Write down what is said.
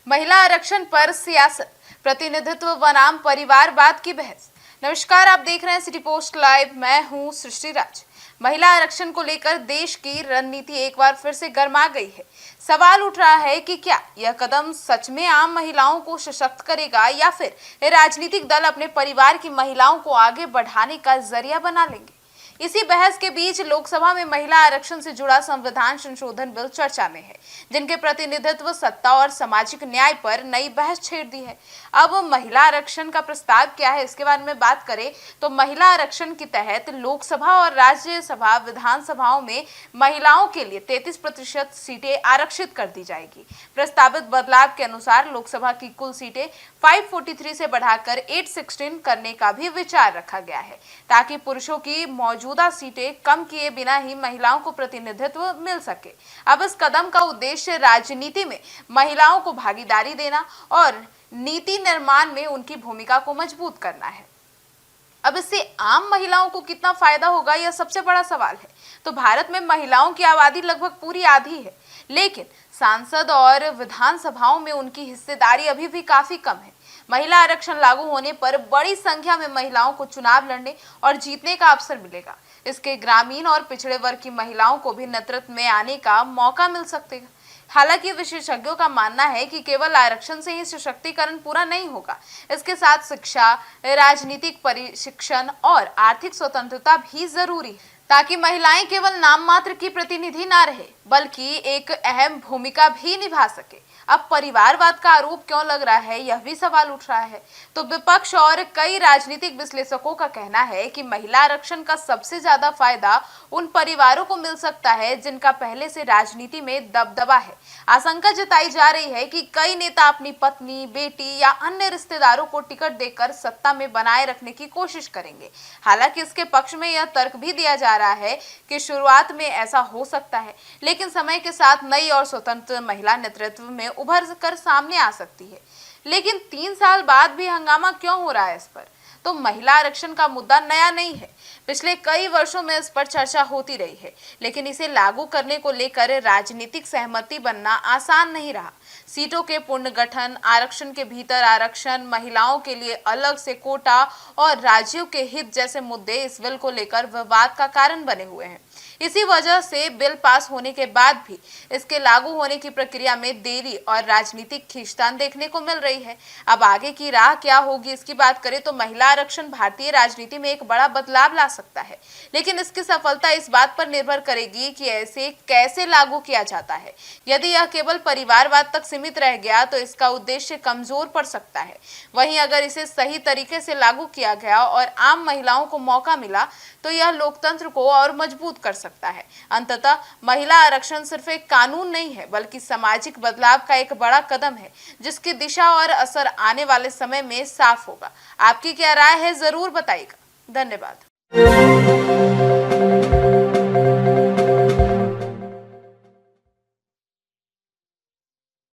महिला आरक्षण पर सियासत, प्रतिनिधित्व बनाम परिवारवाद की बहस। नमस्कार, आप देख रहे हैं सिटी पोस्ट लाइव। मैं हूं सृष्टि राज। महिला आरक्षण को लेकर देश की रणनीति एक बार फिर से गर्मा गई है। सवाल उठ रहा है कि क्या यह कदम सच में आम महिलाओं को सशक्त करेगा या फिर राजनीतिक दल अपने परिवार की महिलाओं को आगे बढ़ाने का जरिया बना लेंगे। इसी बहस के बीच लोकसभा में महिला आरक्षण से जुड़ा संविधान संशोधन बिल चर्चा में है, जिनके प्रतिनिधित्व, सत्ता और सामाजिक न्याय पर नई बहस छेड़ दी है। अब महिला आरक्षण का प्रस्ताव क्या है, इसके बारे में बात करें तो महिला आरक्षण के तहत लोकसभा और राज्यसभा विधानसभाओं में महिलाओं के लिए 33% सीटें आरक्षित कर दी जाएगी। प्रस्तावित बदलाव के अनुसार लोकसभा की कुल सीटें 543 से बढ़ाकर 816 करने का भी विचार रखा गया है, ताकि पुरुषों की मौजूदा सीटें कम किए बिना ही महिलाओं को प्रतिनिधित्व मिल सके। अब इस कदम का उद्देश्य राजनीति में महिलाओं को भागीदारी देना और नीति निर्माण में उनकी भूमिका को मजबूत करना है। अब इससे आम महिलाओं को कितना फायदा होगा, यह सबसे बड़ा सवाल है। तो भारत में महिलाओं की आबादी लगभग पूरी आधी है, लेकिन सांसद और विधानसभाओं में उनकी हिस्सेदारी अभी भी काफी कम है। महिला आरक्षण लागू होने पर बड़ी संख्या में महिलाओं को चुनाव लड़ने और जीतने का अवसर मिलेगा। इसके ग्रामीण और पिछड़े वर्ग की महिलाओं को भी नेतृत्व में आने का मौका मिल सकता है। हालांकि विशेषज्ञों का मानना है कि केवल आरक्षण से ही सशक्तिकरण पूरा नहीं होगा। इसके साथ शिक्षा, राजनीतिक प्रशिक्षण और आर्थिक स्वतंत्रता भी जरूरी है, ताकि महिलाएं केवल नाम मात्र की प्रतिनिधि ना रहे, बल्कि एक अहम भूमिका भी निभा सके। अब परिवारवाद का आरोप क्यों लग रहा है, यह भी सवाल उठ रहा है। तो विपक्ष और कई राजनीतिक विश्लेषकों का कहना है कि महिला आरक्षण का सबसे ज्यादा फायदा उन परिवारों को मिल सकता है जिनका पहले से राजनीति में दबदबा है। आशंका जताई जा रही है कि कई नेता अपनी पत्नी, बेटी या अन्य रिश्तेदारों को टिकट देकर सत्ता में बनाए रखने की कोशिश करेंगे। हालांकि इसके पक्ष में यह तर्क भी दिया जा रहा है कि शुरुआत में ऐसा हो सकता है, लेकिन समय के साथ नई और स्वतंत्र महिला नेतृत्व में उभर कर सामने आ सकती है। लेकिन 3 साल बाद भी हंगामा क्यों हो रहा है इस पर? तो महिला आरक्षण का मुद्दा नया नहीं है। पिछले कई वर्षों में इस पर चर्चा होती रही है, लेकिन इसे लागू करने को लेकर राजनीतिक सहमति बनना आसान नहीं रहा। सीटों के पुनर्गठन, आरक्षण के भीतर आरक्षण, महिलाओं के लिए अलग से कोटा और राज्यों के हित जैसे मुद्दे इस बिल को लेकर विवाद का कारण बने हुए हैं। इसी वजह से बिल पास होने के बाद भी इसके लागू होने की प्रक्रिया में देरी और राजनीतिक खींचतान देखने को मिल रही है। अब आगे की राह क्या होगी, इसकी बात करें तो महिला आरक्षण भारतीय राजनीति में एक बड़ा बदलाव ला सकता है, लेकिन इसकी सफलता इस बात पर निर्भर करेगी कि ऐसे कैसे लागू किया जाता है। यदि यह केवल परिवारवाद तक सीमित रह गया तो इसका उद्देश्य कमजोर पड़ सकता है। वहीं अगर इसे सही तरीके से लागू किया गया और आम महिलाओं को मौका मिला तो यह लोकतंत्र को और मजबूत कर सकता है। अंततः महिला आरक्षण सिर्फ एक कानून नहीं है, बल्कि सामाजिक बदलाव का एक बड़ा कदम है, जिसकी दिशा और असर आने वाले समय में साफ होगा। आपकी क्या राय है, जरूर बताइएगा। धन्यवाद।